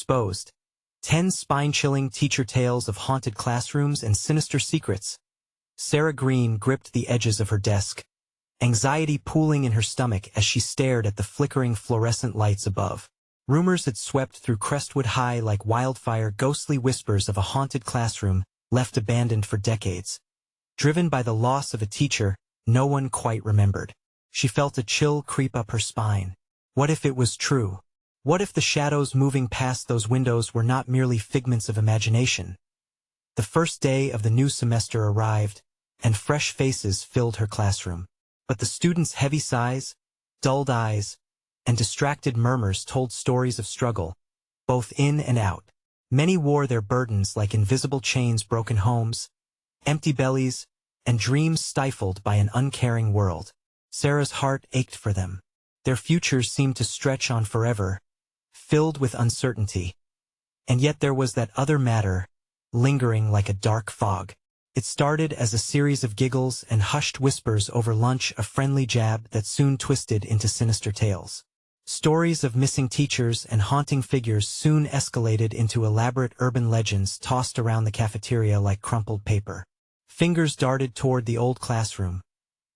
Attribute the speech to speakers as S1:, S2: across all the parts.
S1: exposed. 10 spine-chilling teacher tales of haunted classrooms and sinister secrets. Sarah Green gripped the edges of her desk, anxiety pooling in her stomach as she stared at the flickering fluorescent lights above. Rumors had swept through Crestwood High like wildfire, ghostly whispers of a haunted classroom left abandoned for decades. Driven by the loss of a teacher no one quite remembered, she felt a chill creep up her spine. What if it was true? What if the shadows moving past those windows were not merely figments of imagination? The first day of the new semester arrived, and fresh faces filled her classroom. But the students' heavy sighs, dulled eyes, and distracted murmurs told stories of struggle, both in and out. Many wore their burdens like invisible chains, broken homes, empty bellies, and dreams stifled by an uncaring world. Sarah's heart ached for them. Their futures seemed to stretch on forever, filled with uncertainty. And yet there was that other matter, lingering like a dark fog. It started as a series of giggles and hushed whispers over lunch, a friendly jab that soon twisted into sinister tales. Stories of missing teachers and haunting figures soon escalated into elaborate urban legends tossed around the cafeteria like crumpled paper. Fingers darted toward the old classroom,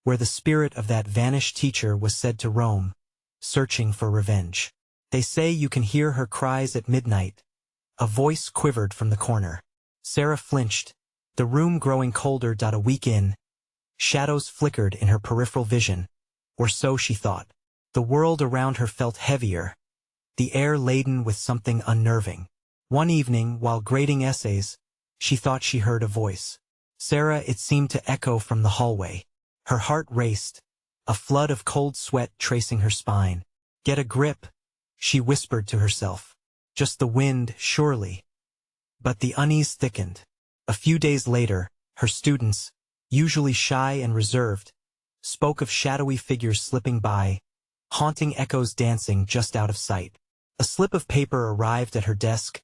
S1: where the spirit of that vanished teacher was said to roam, searching for revenge. They say you can hear her cries at midnight. A voice quivered from the corner. Sarah flinched, the room growing colder. A week in, shadows flickered in her peripheral vision, or so she thought. The world around her felt heavier, the air laden with something unnerving. One evening, while grading essays, she thought she heard a voice. Sarah, it seemed to echo from the hallway. Her heart raced, a flood of cold sweat tracing her spine. Get a grip, she whispered to herself. Just the wind, surely. But the unease thickened. A few days later, her students, usually shy and reserved, spoke of shadowy figures slipping by, haunting echoes dancing just out of sight. A slip of paper arrived at her desk,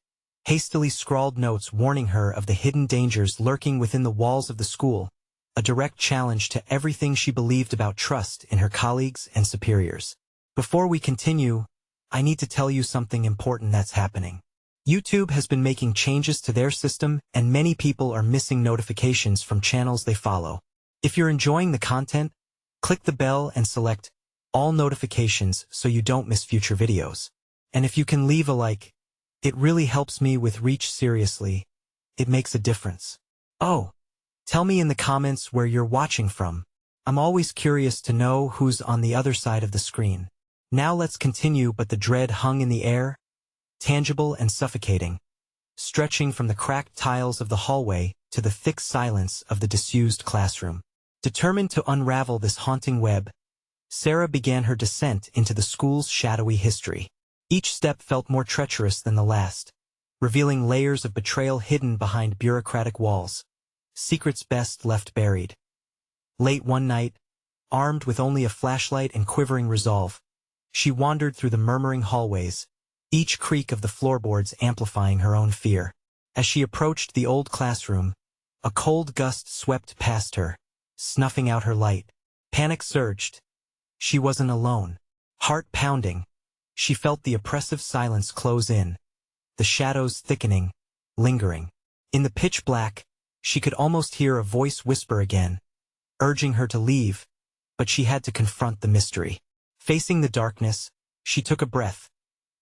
S1: hastily scrawled notes warning her of the hidden dangers lurking within the walls of the school, a direct challenge to everything she believed about trust in her colleagues and superiors. Before we continue, I need to tell you something important that's happening. YouTube has been making changes to their system, and many people are missing notifications from channels they follow. If you're enjoying the content, click the bell and select all notifications so you don't miss future videos. And if you can leave a like, it really helps me with reach. Seriously, it makes a difference. Oh, tell me in the comments where you're watching from. I'm always curious to know who's on the other side of the screen. Now let's continue. But the dread hung in the air, tangible and suffocating, stretching from the cracked tiles of the hallway to the thick silence of the disused classroom. Determined to unravel this haunting web, Sarah began her descent into the school's shadowy history. Each step felt more treacherous than the last, revealing layers of betrayal hidden behind bureaucratic walls, secrets best left buried. Late one night, armed with only a flashlight and quivering resolve, she wandered through the murmuring hallways, each creak of the floorboards amplifying her own fear. As she approached the old classroom, a cold gust swept past her, snuffing out her light. Panic surged. She wasn't alone. Heart pounding, she felt the oppressive silence close in, the shadows thickening, lingering. In the pitch black, she could almost hear a voice whisper again, urging her to leave, but she had to confront the mystery. Facing the darkness, she took a breath,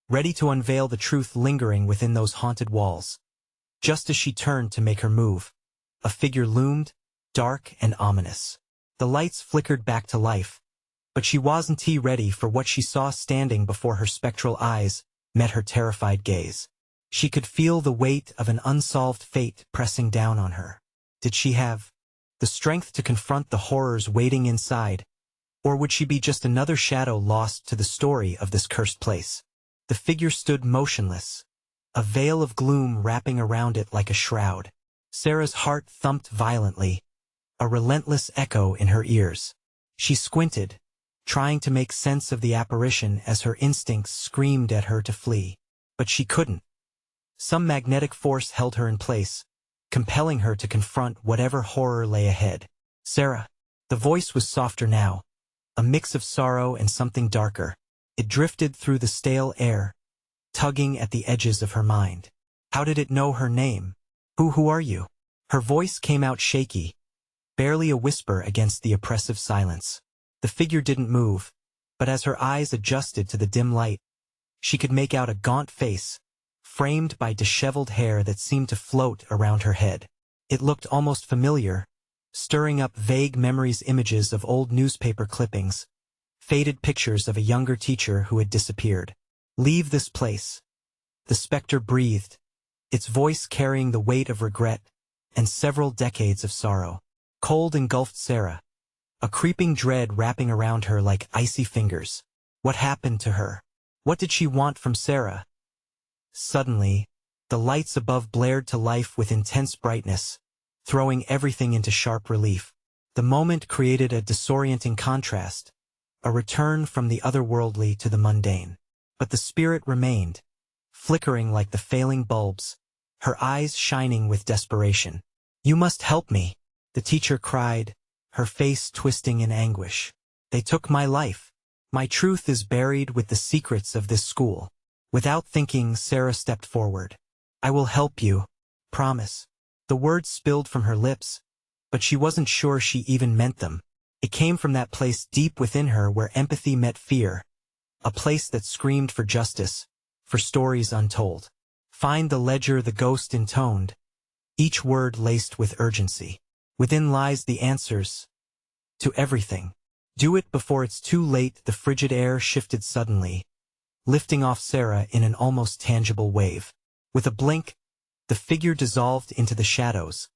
S1: ready to unveil the truth lingering within those haunted walls. Just as she turned to make her move, a figure loomed, dark and ominous. The lights flickered back to life, but she wasn't ready for what she saw standing before her. Spectral eyes met her terrified gaze. She could feel the weight of an unsolved fate pressing down on her. Did she have the strength to confront the horrors waiting inside, or would she be just another shadow lost to the story of this cursed place? The figure stood motionless, a veil of gloom wrapping around it like a shroud. Sarah's heart thumped violently, a relentless echo in her ears. She squinted, trying to make sense of the apparition as her instincts screamed at her to flee. But she couldn't. Some magnetic force held her in place, compelling her to confront whatever horror lay ahead. Sarah. The voice was softer now, a mix of sorrow and something darker. It drifted through the stale air, tugging at the edges of her mind. How did it know her name? Who are you? Her voice came out shaky, barely a whisper against the oppressive silence. The figure didn't move, but as her eyes adjusted to the dim light, she could make out a gaunt face, framed by disheveled hair that seemed to float around her head. It looked almost familiar, stirring up vague memories, images of old newspaper clippings, faded pictures of a younger teacher who had disappeared. Leave this place, the specter breathed, its voice carrying the weight of regret and several decades of sorrow. Cold engulfed Sarah, a creeping dread wrapping around her like icy fingers. What happened to her? What did she want from Sarah? Suddenly, the lights above blared to life with intense brightness, throwing everything into sharp relief. The moment created a disorienting contrast, a return from the otherworldly to the mundane. But the spirit remained, flickering like the failing bulbs, her eyes shining with desperation. "You must help me," the teacher cried, her face twisting in anguish. "They took my life. My truth is buried with the secrets of this school." Without thinking, Sarah stepped forward. "I will help you. Promise." The words spilled from her lips, but she wasn't sure she even meant them. It came from that place deep within her where empathy met fear, a place that screamed for justice, for stories untold. "Find the ledger," the ghost intoned, each word laced with urgency. "Within lies the answers to everything. Do it before it's too late." The frigid air shifted suddenly, lifting off Sarah in an almost tangible wave. With a blink, the figure dissolved into the shadows,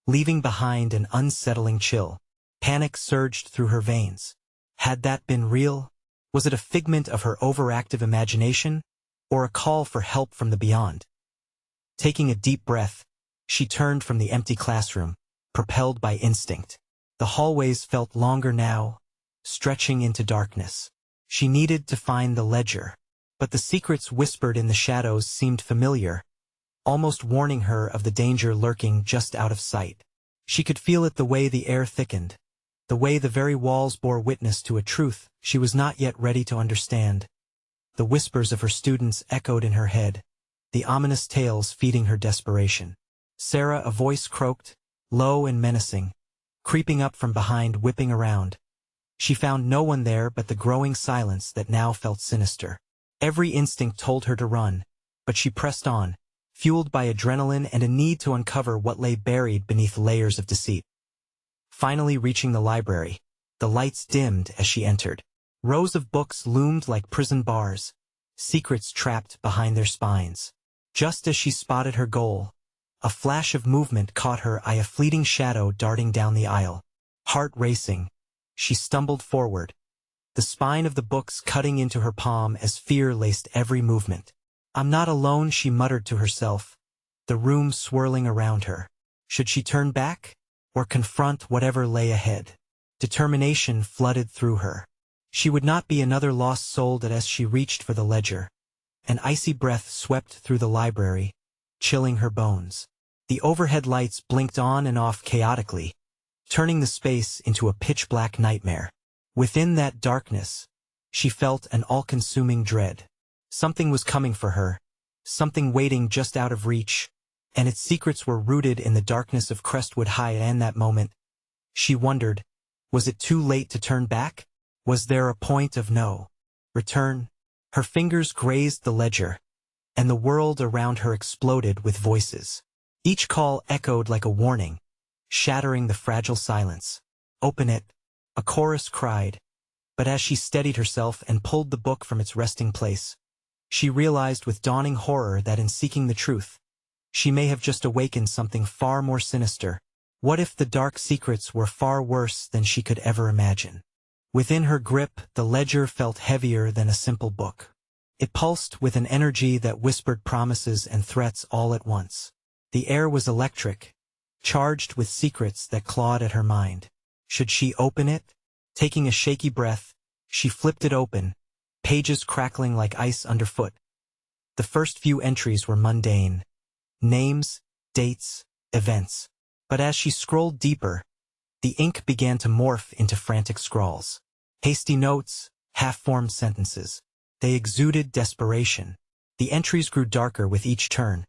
S1: leaving behind an unsettling chill. Panic surged through her veins. Had that been real? Was it a figment of her overactive imagination, or a call for help from the beyond? Taking a deep breath, she turned from the empty classroom, propelled by instinct. The hallways felt longer now, stretching into darkness. She needed to find the ledger, but the secrets whispered in the shadows seemed familiar, almost warning her of the danger lurking just out of sight. She could feel it, the way the air thickened, the way the very walls bore witness to a truth she was not yet ready to understand. The whispers of her students echoed in her head, the ominous tales feeding her desperation. "Sarah," a voice croaked, low and menacing, creeping up from behind, whipping around. She found no one there but the growing silence that now felt sinister. Every instinct told her to run, but she pressed on, fueled by adrenaline and a need to uncover what lay buried beneath layers of deceit. Finally reaching the library, the lights dimmed as she entered. Rows of books loomed like prison bars, secrets trapped behind their spines. Just as she spotted her goal, a flash of movement caught her eye, a fleeting shadow darting down the aisle. Heart racing, she stumbled forward, the spine of the books cutting into her palm as fear laced every movement. "I'm not alone," she muttered to herself, the room swirling around her. Should she turn back, or confront whatever lay ahead? Determination flooded through her. She would not be another lost soul. That as she reached for the ledger, an icy breath swept through the library, chilling her bones. The overhead lights blinked on and off chaotically, turning the space into a pitch-black nightmare. Within that darkness, she felt an all-consuming dread. Something was coming for her, something waiting just out of reach, and its secrets were rooted in the darkness of Crestwood High. And that moment, she wondered, was it too late to turn back? Was there a point of no return? Her fingers grazed the ledger, and the world around her exploded with voices. Each call echoed like a warning, shattering the fragile silence. "Open it," a chorus cried, but as she steadied herself and pulled the book from its resting place, she realized with dawning horror that in seeking the truth, she may have just awakened something far more sinister. What if the dark secrets were far worse than she could ever imagine? Within her grip, the ledger felt heavier than a simple book. It pulsed with an energy that whispered promises and threats all at once. The air was electric, charged with secrets that clawed at her mind. Should she open it? Taking a shaky breath, she flipped it open, pages crackling like ice underfoot. The first few entries were mundane. Names, dates, events. But as she scrolled deeper, the ink began to morph into frantic scrawls. Hasty notes, half-formed sentences. They exuded desperation. The entries grew darker with each turn,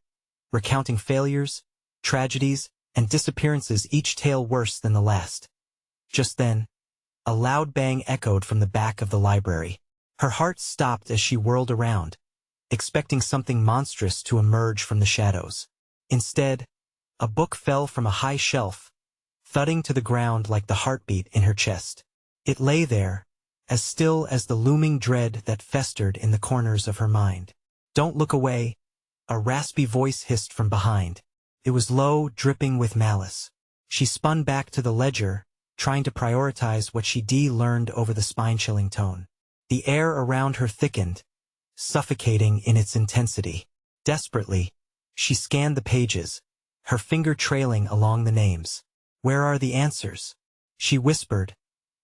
S1: recounting failures, tragedies, and disappearances, each tale worse than the last. Just then, a loud bang echoed from the back of the library. Her heart stopped as she whirled around, expecting something monstrous to emerge from the shadows. Instead, a book fell from a high shelf, thudding to the ground like the heartbeat in her chest. It lay there, as still as the looming dread that festered in the corners of her mind. "Don't look away," a raspy voice hissed from behind. It was low, dripping with malice. She spun back to the ledger, trying to prioritize what she learned over the spine-chilling tone. The air around her thickened, suffocating in its intensity. Desperately, she scanned the pages, her finger trailing along the names. "Where are the answers?" she whispered,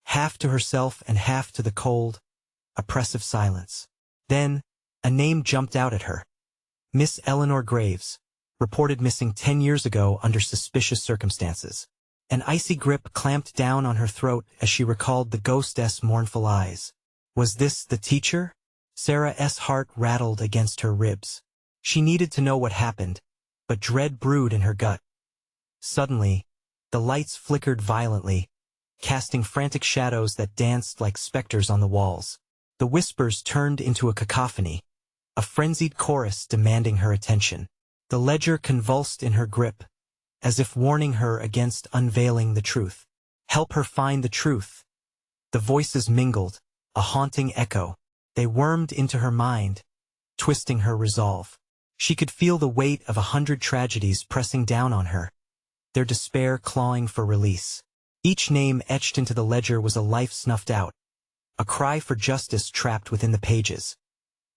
S1: half to herself and half to the cold, oppressive silence. Then, a name jumped out at her. Miss Eleanor Graves, reported missing 10 years ago under suspicious circumstances. An icy grip clamped down on her throat as she recalled the ghost's mournful eyes. Was this the teacher? Sarah's heart rattled against her ribs. She needed to know what happened, but dread brewed in her gut. Suddenly, the lights flickered violently, casting frantic shadows that danced like specters on the walls. The whispers turned into a cacophony, a frenzied chorus demanding her attention. The ledger convulsed in her grip, as if warning her against unveiling the truth. Help her find the truth. The voices mingled, a haunting echo. They wormed into her mind, twisting her resolve. She could feel the weight of 100 tragedies pressing down on her, their despair clawing for release. Each name etched into the ledger was a life snuffed out, a cry for justice trapped within the pages.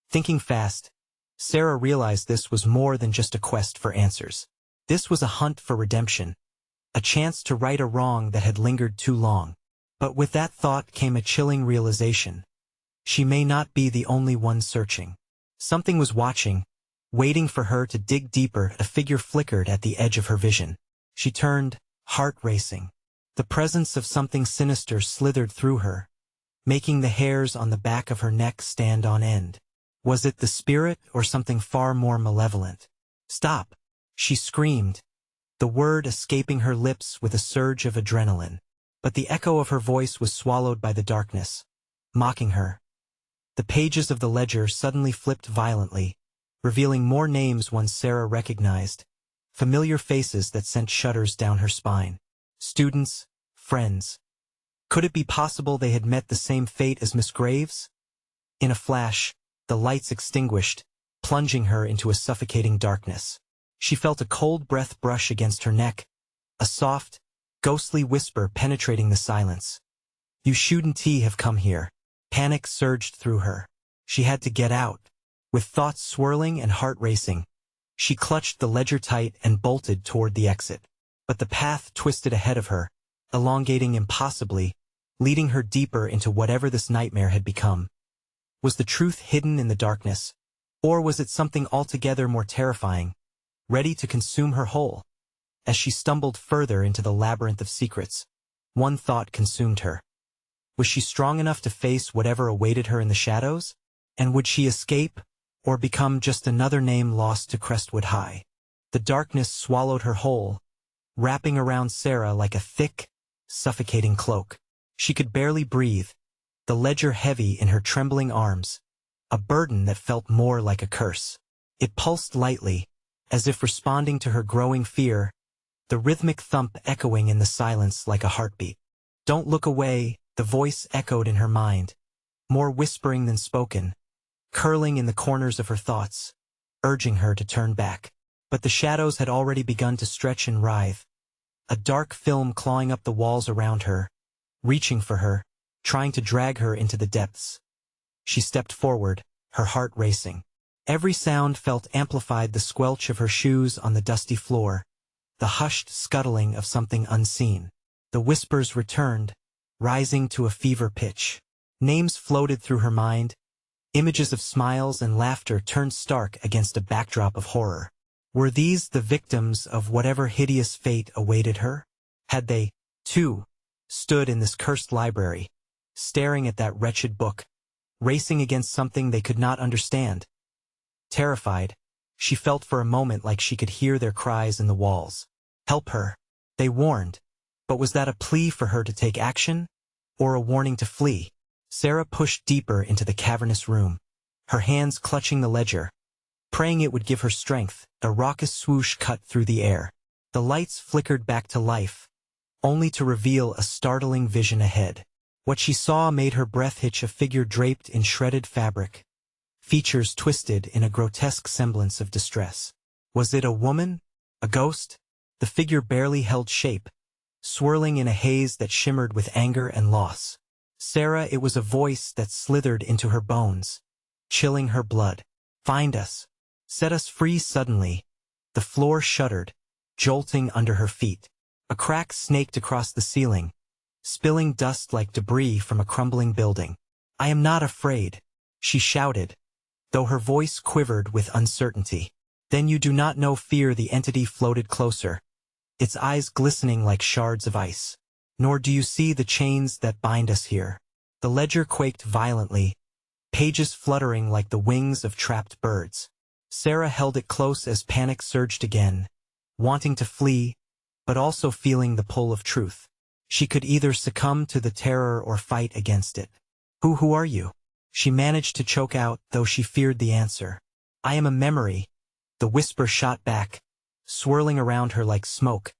S1: Thinking fast, Sarah realized this was more than just a quest for answers. This was a hunt for redemption, a chance to right a wrong that had lingered too long. But with that thought came a chilling realization. She may not be the only one searching. Something was watching, waiting for her to dig deeper. A figure flickered at the edge of her vision. She turned, heart racing. The presence of something sinister slithered through her, making the hairs on the back of her neck stand on end. Was it the spirit or something far more malevolent? "Stop!" she screamed, the word escaping her lips with a surge of adrenaline. But the echo of her voice was swallowed by the darkness, mocking her. The pages of the ledger suddenly flipped violently, revealing more names once Sarah recognized, familiar faces that sent shudders down her spine. Students, friends. Could it be possible they had met the same fate as Miss Graves? In a flash, the lights extinguished, plunging her into a suffocating darkness. She felt a cold breath brush against her neck, a soft, ghostly whisper penetrating the silence. "You shouldn't have come here." Panic surged through her. She had to get out. With thoughts swirling and heart racing, she clutched the ledger tight and bolted toward the exit. But the path twisted ahead of her, elongating impossibly, leading her deeper into whatever this nightmare had become. Was the truth hidden in the darkness, or was it something altogether more terrifying, ready to consume her whole? As she stumbled further into the labyrinth of secrets, one thought consumed her. Was she strong enough to face whatever awaited her in the shadows? And would she escape, or become just another name lost to Crestwood High? The darkness swallowed her whole, wrapping around Sarah like a thick, suffocating cloak. She could barely breathe, the ledger heavy in her trembling arms, a burden that felt more like a curse. It pulsed lightly, as if responding to her growing fear, the rhythmic thump echoing in the silence like a heartbeat. "Don't look away," the voice echoed in her mind, more whispering than spoken, curling in the corners of her thoughts, urging her to turn back. But the shadows had already begun to stretch and writhe, a dark film clawing up the walls around her, reaching for her, trying to drag her into the depths. She stepped forward, her heart racing. Every sound felt amplified: the squelch of her shoes on the dusty floor, the hushed scuttling of something unseen. The whispers returned, rising to a fever pitch. Names floated through her mind, images of smiles and laughter turned stark against a backdrop of horror. Were these the victims of whatever hideous fate awaited her? Had they, too, stood in this cursed library, staring at that wretched book, racing against something they could not understand? Terrified, she felt for a moment like she could hear their cries in the walls. Help her, they warned. But was that a plea for her to take action? Or a warning to flee? Sarah pushed deeper into the cavernous room, her hands clutching the ledger, praying it would give her strength. A raucous swoosh cut through the air. The lights flickered back to life, only to reveal a startling vision ahead. What she saw made her breath hitch. A figure draped in shredded fabric, features twisted in a grotesque semblance of distress. Was it a woman? A ghost? The figure barely held shape, swirling in a haze that shimmered with anger and loss. Sarah, it was a voice that slithered into her bones, chilling her blood. Find us. Set us free. Suddenly, the floor shuddered, jolting under her feet. A crack snaked across the ceiling, spilling dust like debris from a crumbling building. I am not afraid, she shouted, though her voice quivered with uncertainty. Then you do not know fear. The entity floated closer, its eyes glistening like shards of ice. Nor do you see the chains that bind us here. The ledger quaked violently, pages fluttering like the wings of trapped birds. Sarah held it close as panic surged again, wanting to flee, but also feeling the pull of truth. She could either succumb to the terror or fight against it. Who are you? She managed to choke out, though she feared the answer. I am a memory, the whisper shot back, swirling around her like smoke.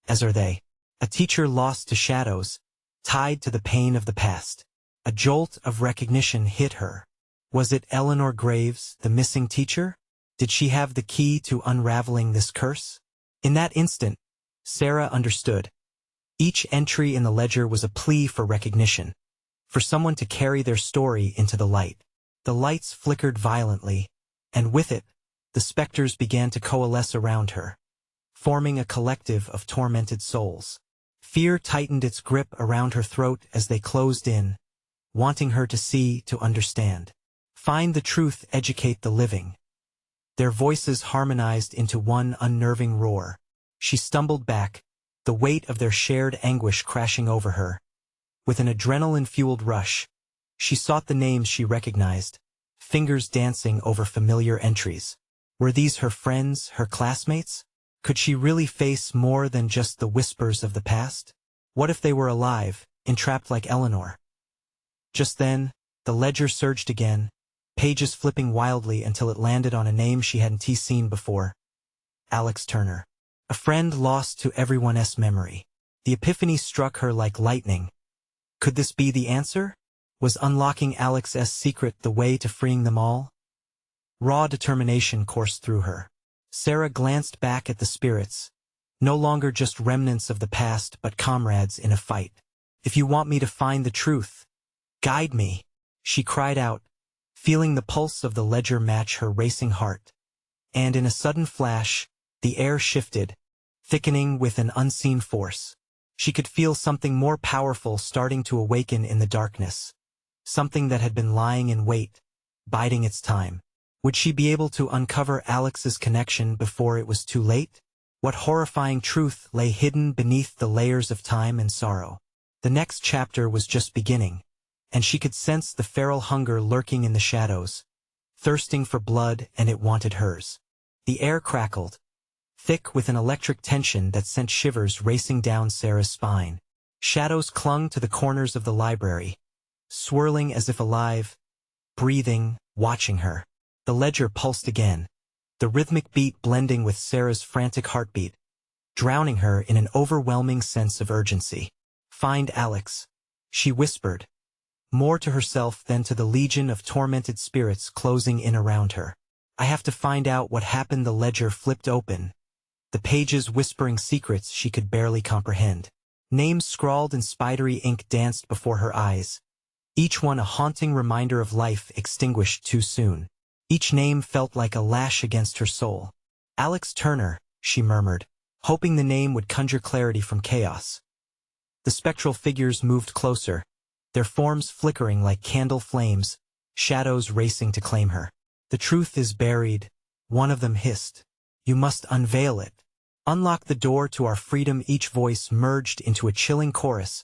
S1: As are they. A teacher lost to shadows, tied to the pain of the past. A jolt of recognition hit her. Was it Eleanor Graves, the missing teacher? Did she have the key to unraveling this curse? In that instant, Sarah understood. Each entry in the ledger was a plea for recognition, for someone to carry their story into the light. The lights flickered violently, and with it, the specters began to coalesce around her, forming a collective of tormented souls. Fear tightened its grip around her throat as they closed in, wanting her to see, to understand. Find the truth, educate the living. Their voices harmonized into one unnerving roar. She stumbled back, the weight of their shared anguish crashing over her. With an adrenaline-fueled rush, she sought the names she recognized, fingers dancing over familiar entries. Were these her friends, her classmates? Could she really face more than just the whispers of the past? What if they were alive, entrapped like Eleanor? Just then, the ledger surged again, pages flipping wildly until it landed on a name she hadn't seen before. Alex Turner. A friend lost to everyone's memory. The epiphany struck her like lightning. Could this be the answer? Was unlocking Alex's secret the way to freeing them all? Raw determination coursed through her. Sarah glanced back at the spirits, no longer just remnants of the past but comrades in a fight. If you want me to find the truth, guide me, she cried out, feeling the pulse of the ledger match her racing heart. And in a sudden flash, the air shifted, thickening with an unseen force. She could feel something more powerful starting to awaken in the darkness, something that had been lying in wait, biding its time. Would she be able to uncover Alex's connection before it was too late? What horrifying truth lay hidden beneath the layers of time and sorrow? The next chapter was just beginning, and she could sense the feral hunger lurking in the shadows, thirsting for blood, and it wanted hers. The air crackled, thick with an electric tension that sent shivers racing down Sarah's spine. Shadows clung to the corners of the library, swirling as if alive, breathing, watching her. The ledger pulsed again, the rhythmic beat blending with Sarah's frantic heartbeat, drowning her in an overwhelming sense of urgency. Find Alex, she whispered, more to herself than to the legion of tormented spirits closing in around her. I have to find out what happened. The ledger flipped open, the pages whispering secrets she could barely comprehend. Names scrawled in spidery ink danced before her eyes, each one a haunting reminder of life extinguished too soon. Each name felt like a lash against her soul. Alex Turner, she murmured, hoping the name would conjure clarity from chaos. The spectral figures moved closer, their forms flickering like candle flames, shadows racing to claim her. The truth is buried, one of them hissed. You must unveil it. Unlock the door to our freedom. Each voice merged into a chilling chorus,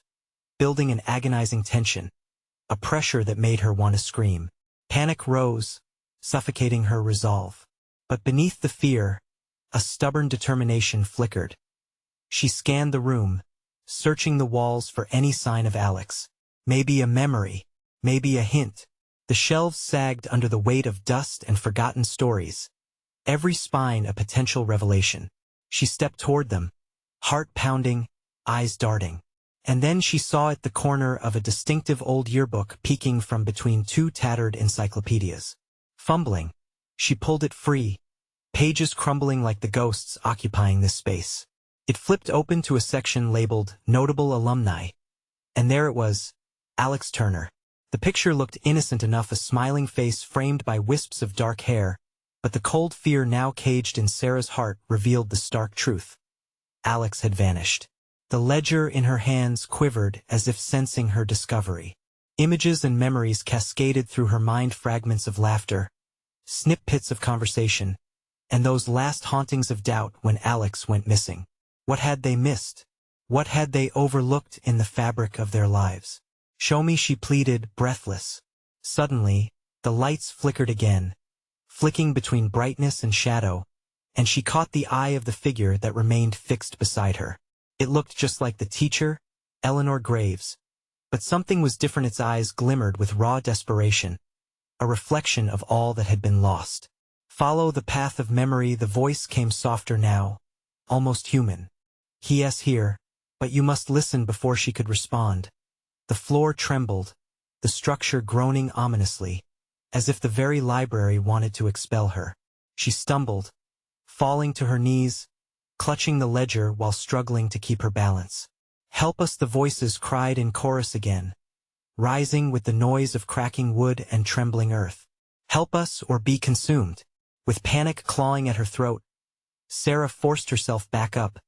S1: building an agonizing tension, a pressure that made her want to scream. Panic rose, suffocating her resolve. But beneath the fear, a stubborn determination flickered. She scanned the room, searching the walls for any sign of Alex. Maybe a memory, maybe a hint. The shelves sagged under the weight of dust and forgotten stories, every spine a potential revelation. She stepped toward them, heart pounding, eyes darting. And then she saw at the corner of a distinctive old yearbook peeking from between two tattered encyclopedias. Fumbling, she pulled it free, pages crumbling like the ghosts occupying this space. It flipped open to a section labeled Notable Alumni. And there it was, Alex Turner. The picture looked innocent enough, a smiling face framed by wisps of dark hair, but the cold fear now caged in Sarah's heart revealed the stark truth. Alex had vanished. The ledger in her hands quivered as if sensing her discovery. Images and memories cascaded through her mind, fragments of laughter, snippets of conversation, and those last hauntings of doubt when Alex went missing. What had they missed? What had they overlooked in the fabric of their lives? Show me, she pleaded, breathless. Suddenly, the lights flickered again, flicking between brightness and shadow, and she caught the eye of the figure that remained fixed beside her. It looked just like the teacher, Eleanor Graves, but something was different. Its eyes glimmered with raw desperation, a reflection of all that had been lost. Follow the path of memory. The voice came softer now, almost human. Yes, here, but you must listen. Before she could respond, the floor trembled, the structure groaning ominously, as if the very library wanted to expel her. She stumbled, falling to her knees, clutching the ledger while struggling to keep her balance. Help us, the voices cried in chorus again, rising with the noise of cracking wood and trembling earth. Help us or be consumed. With panic clawing at her throat, Sarah forced herself back up,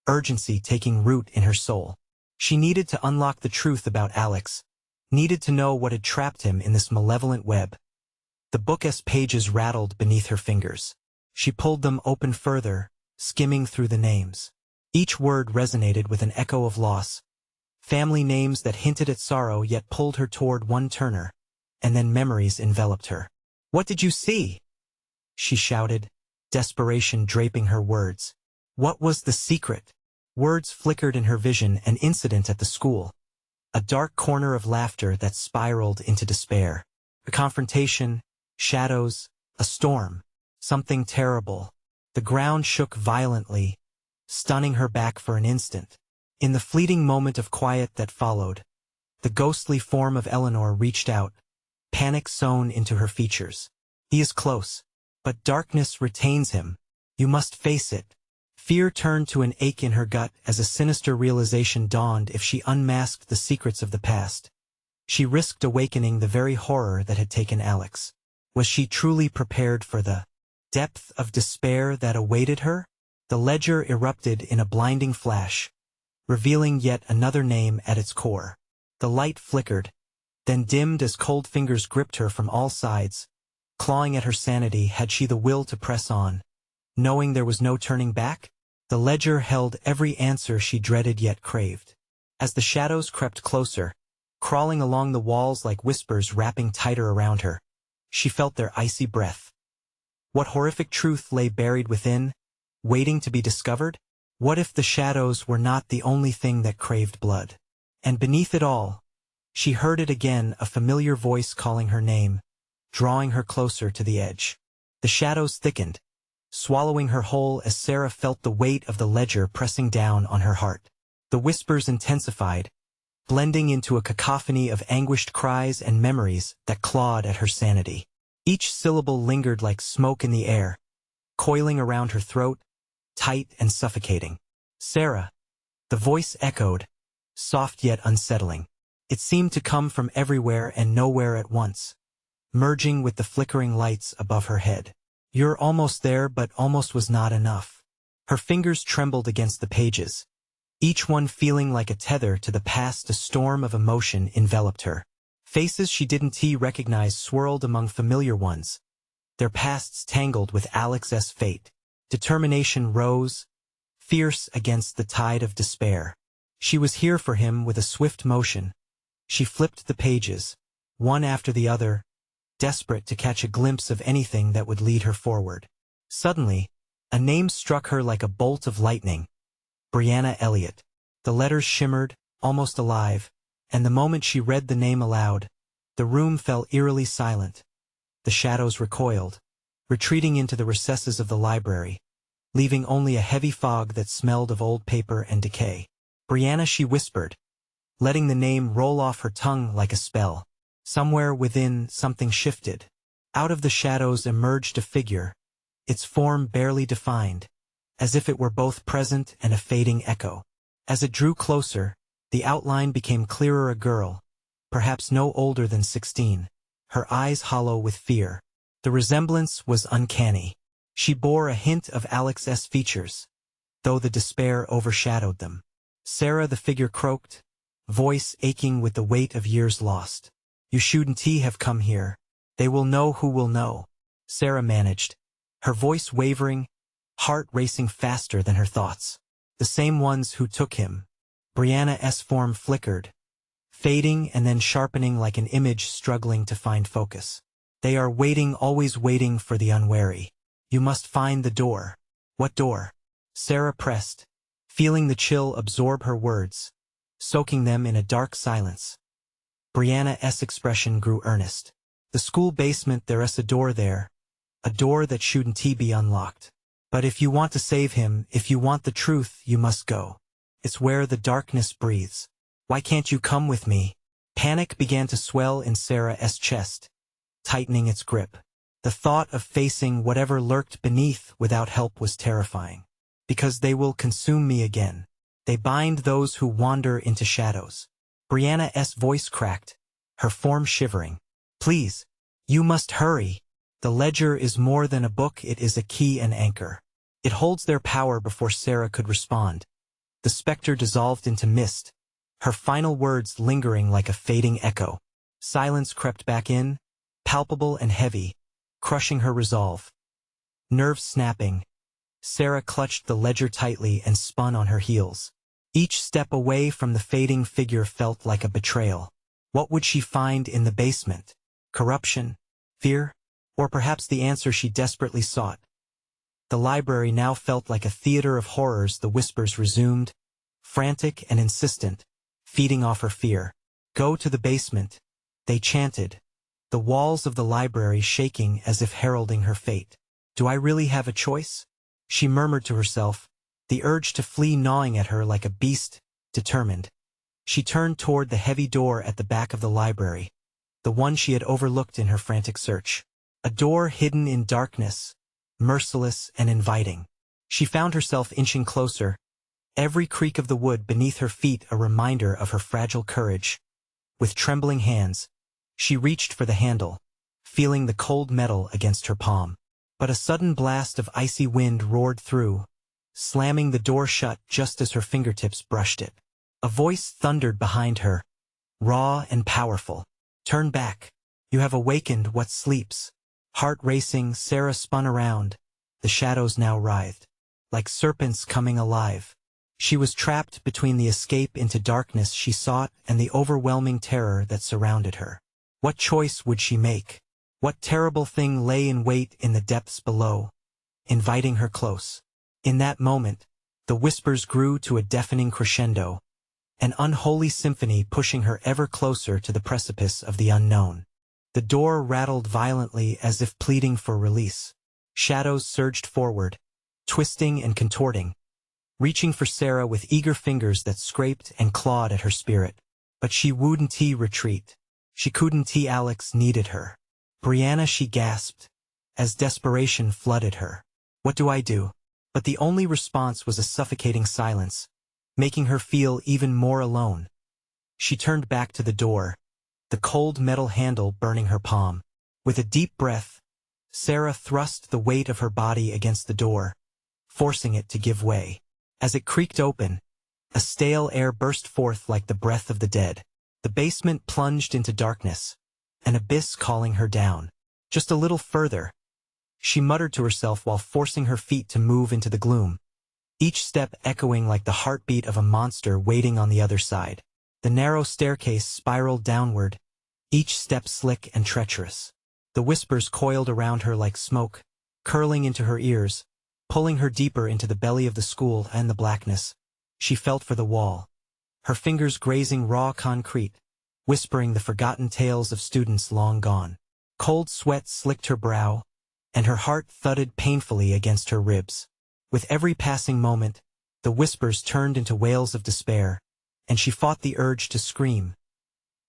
S1: urgency taking root in her soul. She needed to unlock the truth about Alex, needed to know what had trapped him in this malevolent web. The book's pages rattled beneath her fingers. She pulled them open further, skimming through the names. Each word resonated with an echo of loss. Family names that hinted at sorrow yet pulled her toward one Turner, and then memories enveloped her. What did you see? She shouted, desperation draping her words. What was the secret? Words flickered in her vision: an incident at the school, a dark corner of laughter that spiraled into despair, a confrontation, shadows, a storm, something terrible. The ground shook violently, stunning her back for an instant. In the fleeting moment of quiet that followed, the ghostly form of Eleanor reached out, panic sewn into her features. He is close, but darkness retains him. You must face it. Fear turned to an ache in her gut as a sinister realization dawned: if she unmasked the secrets of the past, she risked awakening the very horror that had taken Alex. Was she truly prepared for the depth of despair that awaited her? The ledger erupted in a blinding flash, revealing yet another name at its core. The light flickered, then dimmed as cold fingers gripped her from all sides, clawing at her sanity. Had she the will to press on, knowing there was no turning back? The ledger held every answer she dreaded yet craved. As the shadows crept closer, crawling along the walls like whispers wrapping tighter around her, she felt their icy breath. What horrific truth lay buried within, waiting to be discovered? What if the shadows were not the only thing that craved blood? And beneath it all, she heard it again, a familiar voice calling her name, drawing her closer to the edge. The shadows thickened, swallowing her whole as Sarah felt the weight of the ledger pressing down on her heart. The whispers intensified, blending into a cacophony of anguished cries and memories that clawed at her sanity. Each syllable lingered like smoke in the air, coiling around her throat, tight and suffocating. Sarah, the voice echoed, soft yet unsettling. It seemed to come from everywhere and nowhere at once, merging with the flickering lights above her head. You're almost there, but almost was not enough. Her fingers trembled against the pages, each one feeling like a tether to the past. A storm of emotion enveloped her. Faces she didn't recognize swirled among familiar ones, their pasts tangled with Alex's fate. Determination rose, fierce against the tide of despair. She was here for him. With a swift motion, she flipped the pages, one after the other, desperate to catch a glimpse of anything that would lead her forward. Suddenly, a name struck her like a bolt of lightning. Brianna Elliott. The letters shimmered, almost alive, and the moment she read the name aloud, the room fell eerily silent. The shadows recoiled, retreating into the recesses of the library, leaving only a heavy fog that smelled of old paper and decay. Brianna, she whispered, letting the name roll off her tongue like a spell. Somewhere within, something shifted. Out of the shadows emerged a figure, its form barely defined, as if it were both present and a fading echo. As it drew closer, the outline became clearer. A girl, perhaps no older than 16, her eyes hollow with fear. The resemblance was uncanny. She bore a hint of Alex's features, though the despair overshadowed them. Sarah, the figure croaked, voice aching with the weight of years lost. You shouldn't have come here. They will know who will know. Sarah managed, her voice wavering, heart racing faster than her thoughts. The same ones who took him. Brianna's form flickered, fading and then sharpening like an image struggling to find focus. They are waiting, always waiting for the unwary. You must find the door. What door? Sarah pressed, feeling the chill absorb her words, soaking them in a dark silence. Brianna's expression grew earnest. The school basement, there's a door there. A door that shouldn't be unlocked. But if you want to save him, if you want the truth, you must go. It's where the darkness breathes. Why can't you come with me? Panic began to swell in Sarah's chest, tightening its grip. The thought of facing whatever lurked beneath without help was terrifying. Because they will consume me again. They bind those who wander into shadows. Brianna's voice cracked, her form shivering. Please, you must hurry. The ledger is more than a book, it is a key and anchor. It holds their power. Before Sarah could respond, the specter dissolved into mist, her final words lingering like a fading echo. Silence crept back in, palpable and heavy, crushing her resolve. Nerves snapping, Sarah clutched the ledger tightly and spun on her heels. Each step away from the fading figure felt like a betrayal. What would she find in the basement? Corruption? Fear? Or perhaps the answer she desperately sought? The library now felt like a theater of horrors. The whispers resumed, frantic and insistent, feeding off her fear. Go to the basement, they chanted, the walls of the library shaking as if heralding her fate. Do I really have a choice? She murmured to herself, the urge to flee gnawing at her like a beast, determined. She turned toward the heavy door at the back of the library, the one she had overlooked in her frantic search. A door hidden in darkness, merciless and inviting. She found herself inching closer, every creak of the wood beneath her feet a reminder of her fragile courage. With trembling hands, she reached for the handle, feeling the cold metal against her palm. But a sudden blast of icy wind roared through, slamming the door shut just as her fingertips brushed it. A voice thundered behind her, raw and powerful. Turn back. You have awakened what sleeps. Heart racing, Sarah spun around. The shadows now writhed, like serpents coming alive. She was trapped between the escape into darkness she sought and the overwhelming terror that surrounded her. What choice would she make? What terrible thing lay in wait in the depths below, inviting her close? In that moment, the whispers grew to a deafening crescendo, an unholy symphony pushing her ever closer to the precipice of the unknown. The door rattled violently as if pleading for release. Shadows surged forward, twisting and contorting, reaching for Sarah with eager fingers that scraped and clawed at her spirit. But she wouldn't retreat. She couldn't. Alex needed her. Brianna, she gasped, as desperation flooded her. What do I do? But the only response was a suffocating silence, making her feel even more alone. She turned back to the door, the cold metal handle burning her palm. With a deep breath, Sarah thrust the weight of her body against the door, forcing it to give way. As it creaked open, a stale air burst forth like the breath of the dead. The basement plunged into darkness, an abyss calling her down. Just a little further, she muttered to herself while forcing her feet to move into the gloom, each step echoing like the heartbeat of a monster waiting on the other side. The narrow staircase spiraled downward, each step slick and treacherous. The whispers coiled around her like smoke, curling into her ears, pulling her deeper into the belly of the school and the blackness. She felt for the wall, her fingers grazing raw concrete, whispering the forgotten tales of students long gone. Cold sweat slicked her brow, and her heart thudded painfully against her ribs. With every passing moment, the whispers turned into wails of despair, and she fought the urge to scream.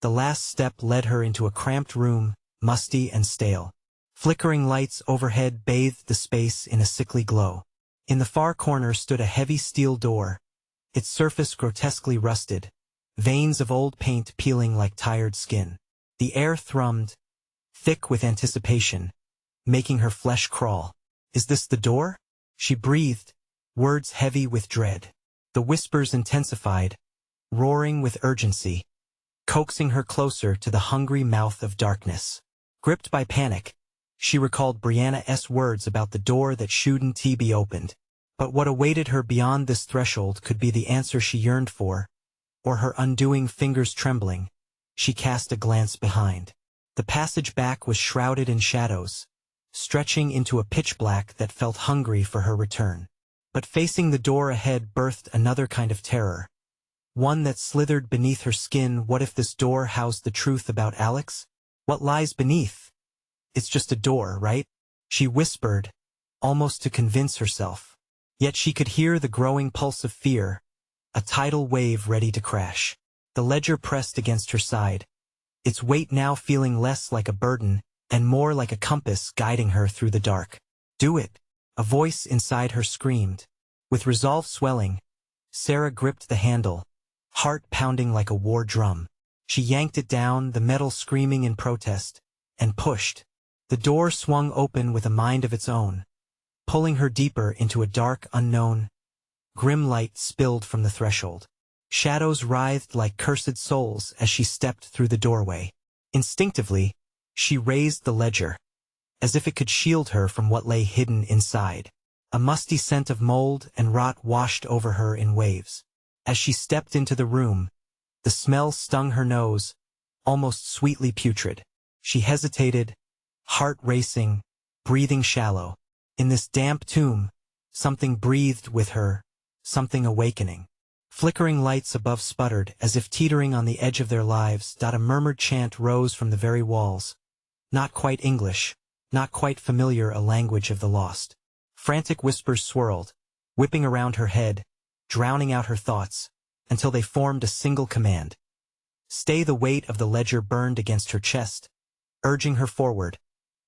S1: The last step led her into a cramped room, musty and stale. Flickering lights overhead bathed the space in a sickly glow. In the far corner stood a heavy steel door, its surface grotesquely rusted, veins of old paint peeling like tired skin. The air thrummed, thick with anticipation, making her flesh crawl. "Is this the door?" she breathed, words heavy with dread. The whispers intensified, roaring with urgency, coaxing her closer to the hungry mouth of darkness. Gripped by panic, she recalled Brianna's words about the door that shouldn't be opened. But what awaited her beyond this threshold could be the answer she yearned for, or her undoing fingers trembling. She cast a glance behind. The passage back was shrouded in shadows, stretching into a pitch black that felt hungry for her return. But facing the door ahead birthed another kind of terror, one that slithered beneath her skin. What if this door housed the truth about Alex? What lies beneath? "It's just a door, right?" she whispered, almost to convince herself. Yet she could hear the growing pulse of fear, a tidal wave ready to crash. The ledger pressed against her side, its weight now feeling less like a burden and more like a compass guiding her through the dark. "Do it!" a voice inside her screamed. With resolve swelling, Sarah gripped the handle, heart pounding like a war drum. She yanked it down, the metal screaming in protest, and pushed. The door swung open with a mind of its own, pulling her deeper into a dark unknown. Grim light spilled from the threshold. Shadows writhed like cursed souls as she stepped through the doorway. Instinctively, she raised the ledger, as if it could shield her from what lay hidden inside. A musty scent of mold and rot washed over her in waves. As she stepped into the room, the smell stung her nose, almost sweetly putrid. She hesitated, heart racing, breathing shallow. In this damp tomb, something breathed with her, something awakening. Flickering lights above sputtered as if teetering on the edge of their lives. A murmured chant rose from the very walls. Not quite English, not quite familiar, a language of the lost. Frantic whispers swirled, whipping around her head, drowning out her thoughts, until they formed a single command. Stay. The weight of the ledger burned against her chest, urging her forward,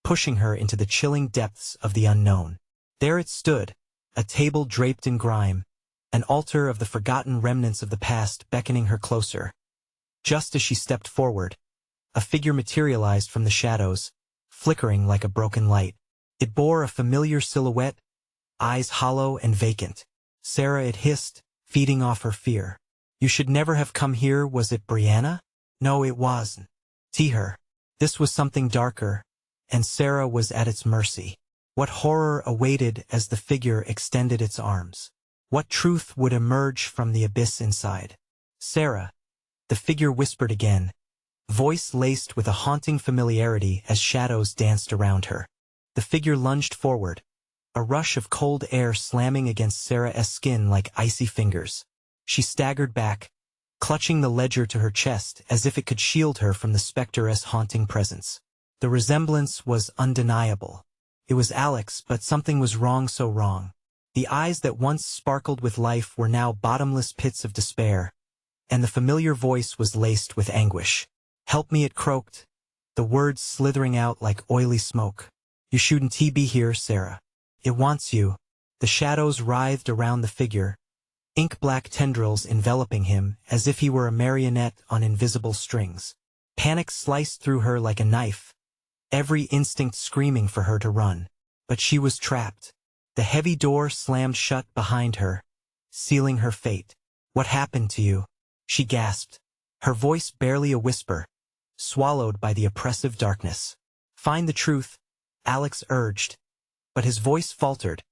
S1: pushing her into the chilling depths of the unknown. There it stood, a table draped in grime, an altar of the forgotten remnants of the past beckoning her closer. Just as she stepped forward, a figure materialized from the shadows, flickering like a broken light. It bore a familiar silhouette, eyes hollow and vacant. "Sarah," it hissed, feeding off her fear. "You should never have come here." Was it Brianna? No, it wasn't. Her. This was something darker, and Sarah was at its mercy. What horror awaited as the figure extended its arms? What truth would emerge from the abyss inside? "Sarah," the figure whispered again, voice laced with a haunting familiarity as shadows danced around her. The figure lunged forward, a rush of cold air slamming against Sarah's skin like icy fingers. She staggered back, clutching the ledger to her chest as if it could shield her from the specter's haunting presence. The resemblance was undeniable. It was Alex, but something was wrong, so wrong. The eyes that once sparkled with life were now bottomless pits of despair, and the familiar voice was laced with anguish. "Help me," it croaked, the words slithering out like oily smoke. "You shouldn't be here, Sarah. It wants you." The shadows writhed around the figure, ink-black tendrils enveloping him as if he were a marionette on invisible strings. Panic sliced through her like a knife, every instinct screaming for her to run. But she was trapped. The heavy door slammed shut behind her, sealing her fate. "What happened to you?" she gasped, her voice barely a whisper, swallowed by the oppressive darkness. "Find the truth," Alex urged, but his voice faltered,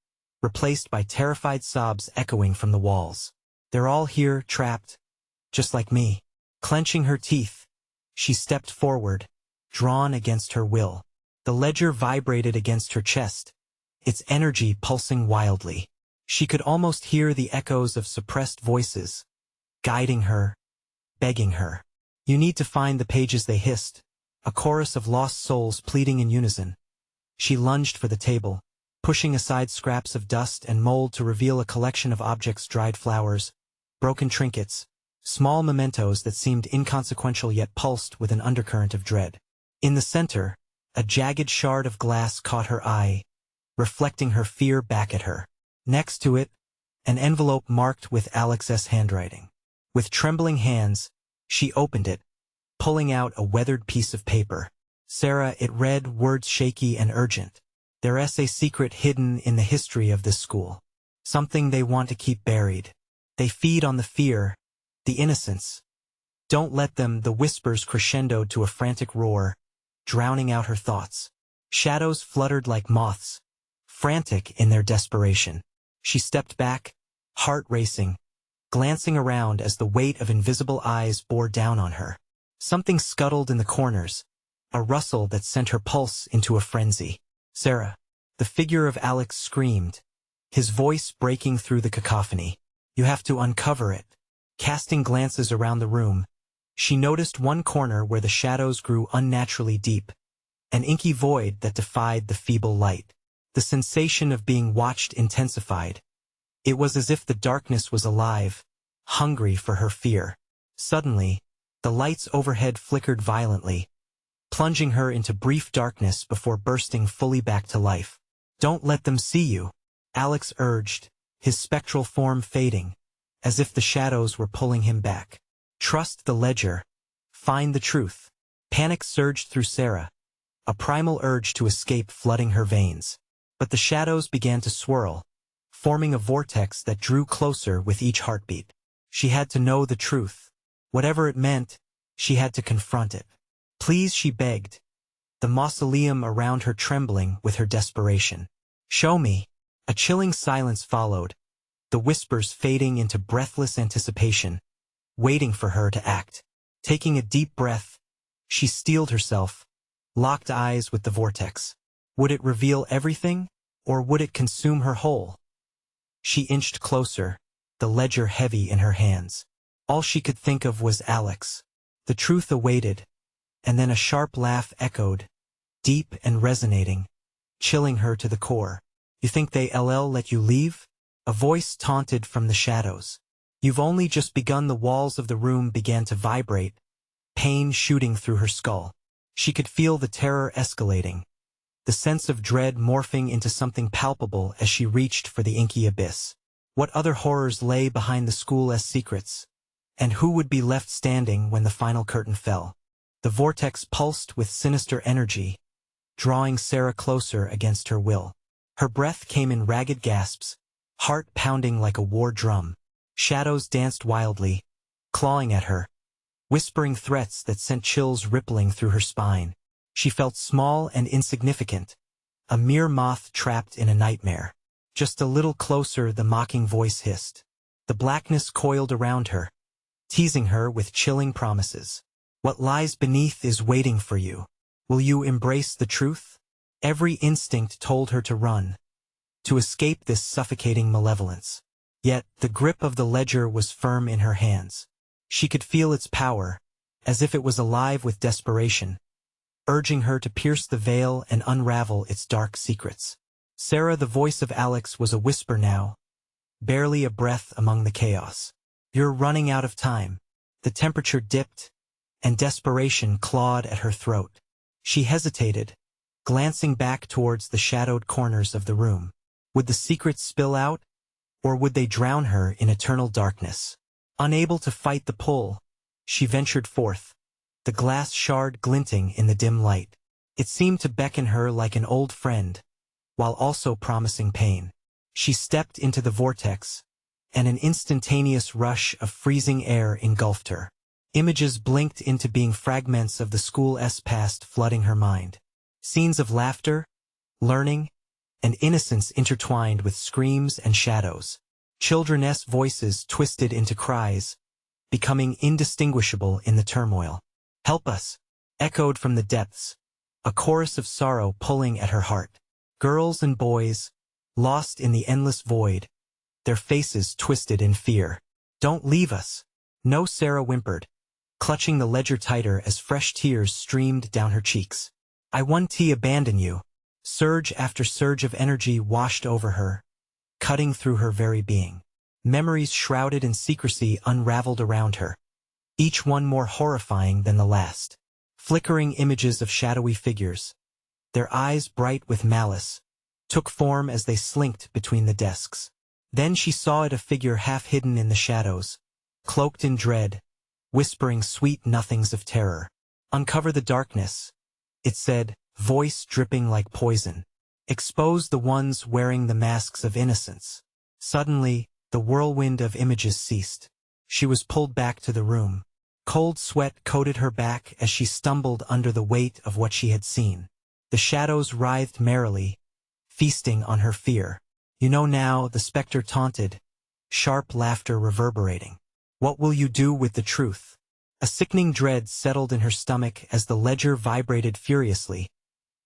S1: replaced by terrified sobs echoing from the walls. "They're all here, trapped, just like me." Clenching her teeth, she stepped forward, drawn against her will. The ledger vibrated against her chest, its energy pulsing wildly. She could almost hear the echoes of suppressed voices, guiding her, begging her. "You need to find the pages," they hissed, a chorus of lost souls pleading in unison. She lunged for the table, pushing aside scraps of dust and mold to reveal a collection of objects: dried flowers, broken trinkets, small mementos that seemed inconsequential yet pulsed with an undercurrent of dread. In the center, a jagged shard of glass caught her eye, reflecting her fear back at her. Next to it, an envelope marked with Alex's handwriting. With trembling hands, she opened it, pulling out a weathered piece of paper. "Sarah," it read, words shaky and urgent. "There's a secret hidden in the history of this school. Something they want to keep buried. They feed on the fear, the innocence. Don't let them." The whispers crescendoed to a frantic roar, drowning out her thoughts. Shadows fluttered like moths, frantic in their desperation. She stepped back, heart racing, glancing around as the weight of invisible eyes bore down on her. Something scuttled in the corners, a rustle that sent her pulse into a frenzy. "Sarah!" The figure of Alex screamed, his voice breaking through the cacophony. "You have to uncover it." Casting glances around the room, she noticed one corner where the shadows grew unnaturally deep, an inky void that defied the feeble light. The sensation of being watched intensified. It was as if the darkness was alive, hungry for her fear. Suddenly, the lights overhead flickered violently, plunging her into brief darkness before bursting fully back to life. "Don't let them see you," Alex urged, his spectral form fading, as if the shadows were pulling him back. "Trust the ledger. Find the truth." Panic surged through Sarah, a primal urge to escape flooding her veins. But the shadows began to swirl, forming a vortex that drew closer with each heartbeat. She had to know the truth. Whatever it meant, she had to confront it. "Please," she begged, the mausoleum around her trembling with her desperation. "Show me." A chilling silence followed, the whispers fading into breathless anticipation, waiting for her to act. Taking a deep breath, she steeled herself, locked eyes with the vortex. Would it reveal everything, or would it consume her whole? She inched closer, the ledger heavy in her hands. All she could think of was Alex. The truth awaited, and then a sharp laugh echoed, deep and resonating, chilling her to the core. "You think they'll let you leave?" A voice taunted from the shadows. "You've only just begun." The walls of the room began to vibrate, pain shooting through her skull. She could feel the terror escalating, the sense of dread morphing into something palpable as she reached for the inky abyss. What other horrors lay behind the school's secrets? And who would be left standing when the final curtain fell? The vortex pulsed with sinister energy, drawing Sarah closer against her will. Her breath came in ragged gasps, heart pounding like a war drum. Shadows danced wildly, clawing at her, whispering threats that sent chills rippling through her spine. She felt small and insignificant, a mere moth trapped in a nightmare. "Just a little closer," the mocking voice hissed. The blackness coiled around her, teasing her with chilling promises. "What lies beneath is waiting for you. Will you embrace the truth?" Every instinct told her to run, to escape this suffocating malevolence. Yet, the grip of the ledger was firm in her hands. She could feel its power, as if it was alive with desperation, urging her to pierce the veil and unravel its dark secrets. "Sarah," the voice of Alex was a whisper now, barely a breath among the chaos. "You're running out of time." The temperature dipped, and desperation clawed at her throat. She hesitated, glancing back towards the shadowed corners of the room. Would the secrets spill out, or would they drown her in eternal darkness? Unable to fight the pull, she ventured forth, the glass shard glinting in the dim light. It seemed to beckon her like an old friend, while also promising pain. She stepped into the vortex, and an instantaneous rush of freezing air engulfed her. Images blinked into being, fragments of the school's past flooding her mind. Scenes of laughter, learning, and innocence intertwined with screams and shadows. Children's voices twisted into cries, becoming indistinguishable in the turmoil. "Help us!" echoed from the depths, a chorus of sorrow pulling at her heart. Girls and boys, lost in the endless void, their faces twisted in fear. "Don't leave us." "No," Sarah whimpered, clutching the ledger tighter as fresh tears streamed down her cheeks. "I won't abandon you." Surge after surge of energy washed over her, cutting through her very being. Memories shrouded in secrecy unraveled around her, each one more horrifying than the last. Flickering images of shadowy figures, their eyes bright with malice, took form as they slinked between the desks. Then she saw it, a figure half hidden in the shadows, cloaked in dread, whispering sweet nothings of terror. "Uncover the darkness," it said, voice dripping like poison. "Expose the ones wearing the masks of innocence." Suddenly, the whirlwind of images ceased. She was pulled back to the room. Cold sweat coated her back as she stumbled under the weight of what she had seen. The shadows writhed merrily, feasting on her fear. "You know now," the specter taunted, sharp laughter reverberating. "What will you do with the truth?" A sickening dread settled in her stomach as the ledger vibrated furiously,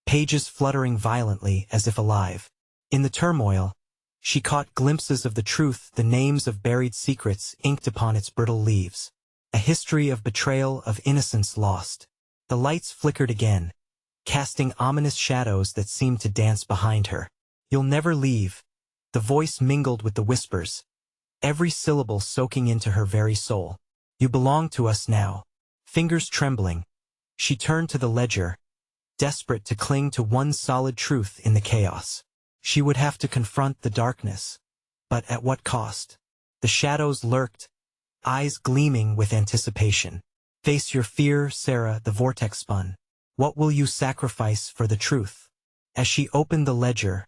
S1: pages fluttering violently as if alive. In the turmoil, she caught glimpses of the truth, the names of buried secrets inked upon its brittle leaves. A history of betrayal, of innocence lost. The lights flickered again, casting ominous shadows that seemed to dance behind her. "You'll never leave." The voice mingled with the whispers, every syllable soaking into her very soul. "You belong to us now." Fingers trembling, she turned to the ledger, desperate to cling to one solid truth in the chaos. She would have to confront the darkness, but at what cost? The shadows lurked, eyes gleaming with anticipation. "Face your fear, Sarah," the vortex spun. "What will you sacrifice for the truth?" As she opened the ledger,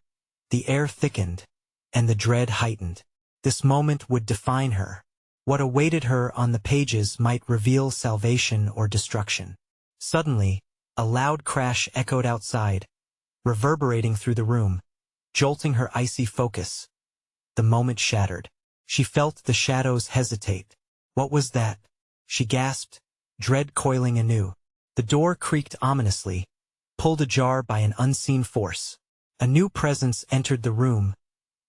S1: the air thickened, and the dread heightened. This moment would define her. What awaited her on the pages might reveal salvation or destruction. Suddenly, a loud crash echoed outside, reverberating through the room, jolting her icy focus. The moment shattered. She felt the shadows hesitate. What was that? She gasped, dread coiling anew. The door creaked ominously, pulled ajar by an unseen force. A new presence entered the room,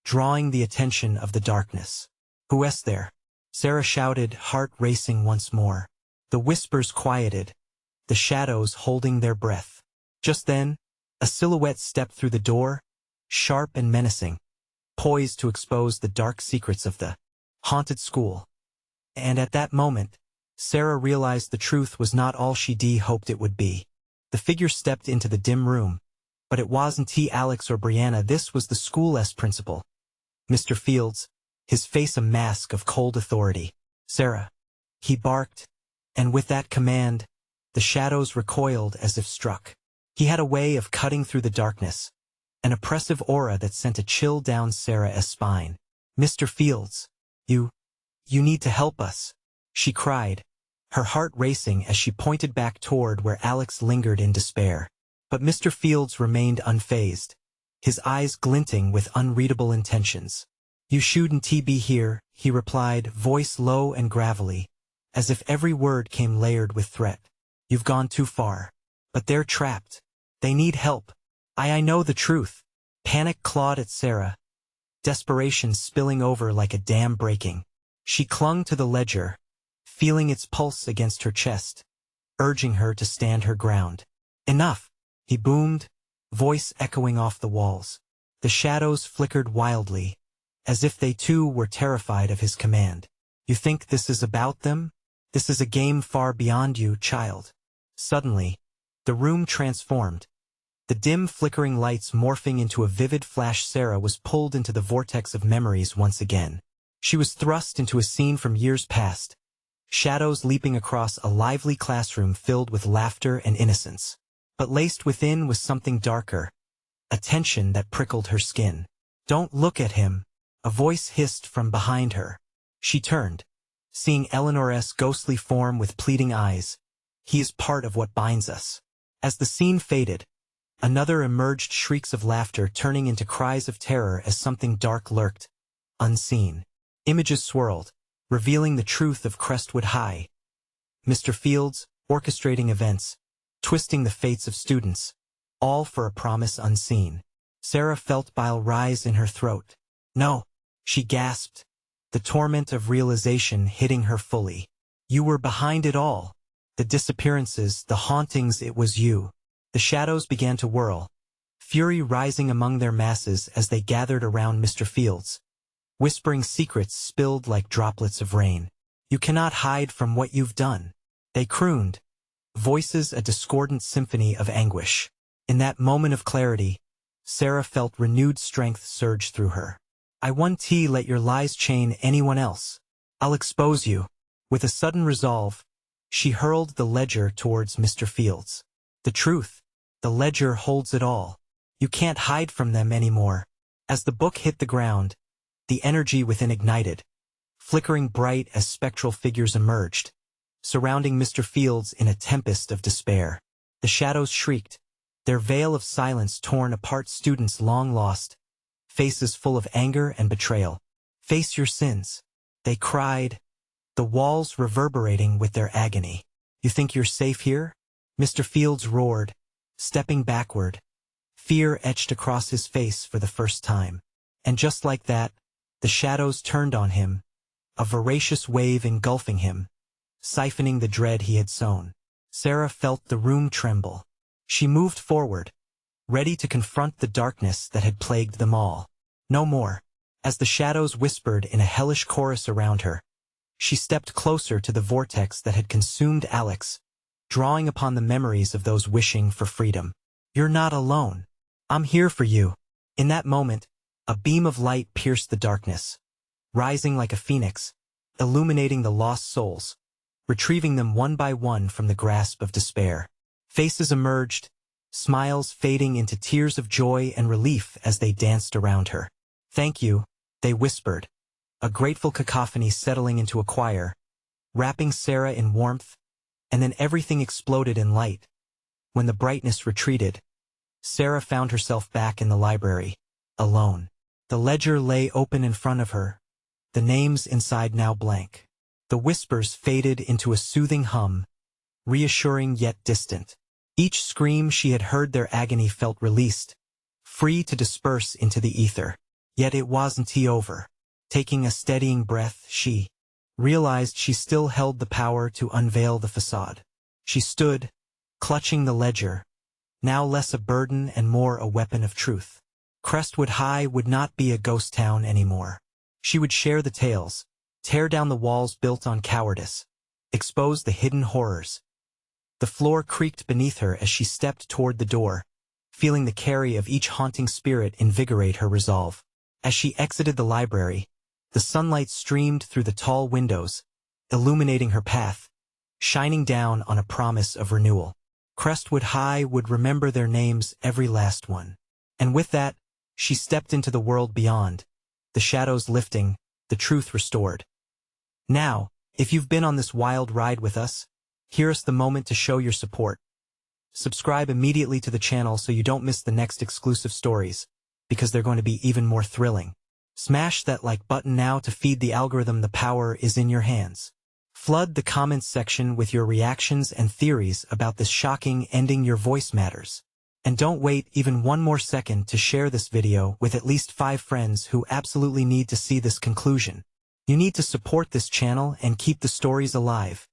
S1: drawing the attention of the darkness. "Who is there?" Sarah shouted, heart racing once more. The whispers quieted, the shadows holding their breath. Just then, a silhouette stepped through the door, sharp and menacing, poised to expose the dark secrets of the haunted school. And at that moment, Sarah realized the truth was not all she'd hoped it would be. The figure stepped into the dim room, but it wasn't Alex or Brianna. This was the school's principal, Mr. Fields, his face a mask of cold authority. "Sarah," he barked, and with that command, the shadows recoiled as if struck. He had a way of cutting through the darkness, an oppressive aura that sent a chill down Sarah's spine. "Mr. Fields, you need to help us," she cried, her heart racing as she pointed back toward where Alex lingered in despair. But Mr. Fields remained unfazed, his eyes glinting with unreadable intentions. "You shouldn't be here," he replied, voice low and gravelly, as if every word came layered with threat. "You've gone too far. But they're trapped. They need help. I know the truth." Panic clawed at Sarah, desperation spilling over like a dam breaking. She clung to the ledger, feeling its pulse against her chest, urging her to stand her ground. "Enough," he boomed, voice echoing off the walls. The shadows flickered wildly, as if they too were terrified of his command. "You think this is about them? This is a game far beyond you, child." Suddenly, the room transformed. The dim flickering lights morphing into a vivid flash. Sarah was pulled into the vortex of memories once again. She was thrust into a scene from years past, shadows leaping across a lively classroom filled with laughter and innocence. But laced within was something darker, a tension that prickled her skin. "Don't look at him," a voice hissed from behind her. She turned, seeing Eleanor's ghostly form with pleading eyes. "He is part of what binds us." As the scene faded, another emerged, shrieks of laughter turning into cries of terror as something dark lurked, unseen. Images swirled, revealing the truth of Crestwood High. Mr. Fields, orchestrating events, twisting the fates of students. all for a promise unseen. Sarah felt bile rise in her throat. No, she gasped, the torment of realization hitting her fully. You were behind it all. The disappearances, the hauntings, it was you. The shadows began to whirl, fury rising among their masses as they gathered around Mr. Fields. Whispering secrets spilled like droplets of rain. You cannot hide from what you've done. They crooned, voices a discordant symphony of anguish. In that moment of clarity, Sarah felt renewed strength surge through her. I won't let your lies chain anyone else. I'll expose you. With a sudden resolve, she hurled the ledger towards Mr. Fields. The truth, the ledger holds it all. You can't hide from them anymore. As the book hit the ground, the energy within ignited, flickering bright as spectral figures emerged, surrounding Mr. Fields in a tempest of despair. The shadows shrieked, their veil of silence torn apart. Students long lost, faces full of anger and betrayal. Face your sins, they cried, the walls reverberating with their agony. You think you're safe here? Mr. Fields roared, stepping backward, fear etched across his face for the first time. And just like that, the shadows turned on him, a voracious wave engulfing him, siphoning the dread he had sown. Sarah felt the room tremble. She moved forward, ready to confront the darkness that had plagued them all. No more. As the shadows whispered in a hellish chorus around her, she stepped closer to the vortex that had consumed Alex, drawing upon the memories of those wishing for freedom. You're not alone. I'm here for you. In that moment, a beam of light pierced the darkness, rising like a phoenix, illuminating the lost souls, retrieving them one by one from the grasp of despair. Faces emerged, smiles fading into tears of joy and relief as they danced around her. Thank you, they whispered, a grateful cacophony settling into a choir, wrapping Sarah in warmth, and then everything exploded in light. When the brightness retreated, Sarah found herself back in the library, alone. The ledger lay open in front of her, the names inside now blank. The whispers faded into a soothing hum, reassuring yet distant. Each scream she had heard their agony felt released, free to disperse into the ether. Yet it wasn't over. Taking a steadying breath, she realized she still held the power to unveil the facade. She stood, clutching the ledger, now less a burden and more a weapon of truth. Crestwood High would not be a ghost town anymore. She would share the tales, tear down the walls built on cowardice, expose the hidden horrors. The floor creaked beneath her as she stepped toward the door, feeling the carry of each haunting spirit invigorate her resolve. As she exited the library, the sunlight streamed through the tall windows, illuminating her path, shining down on a promise of renewal. Crestwood High would remember their names, every last one. And with that, she stepped into the world beyond, the shadows lifting, the truth restored. Now, if you've been on this wild ride with us, here's the moment to show your support. Subscribe immediately to the channel so you don't miss the next exclusive stories, because they're going to be even more thrilling. Smash that like button now to feed the algorithm. The power is in your hands. Flood the comments section with your reactions and theories about this shocking ending. Your voice matters. And don't wait even one more second to share this video with at least 5 friends who absolutely need to see this conclusion. You need to support this channel and keep the stories alive.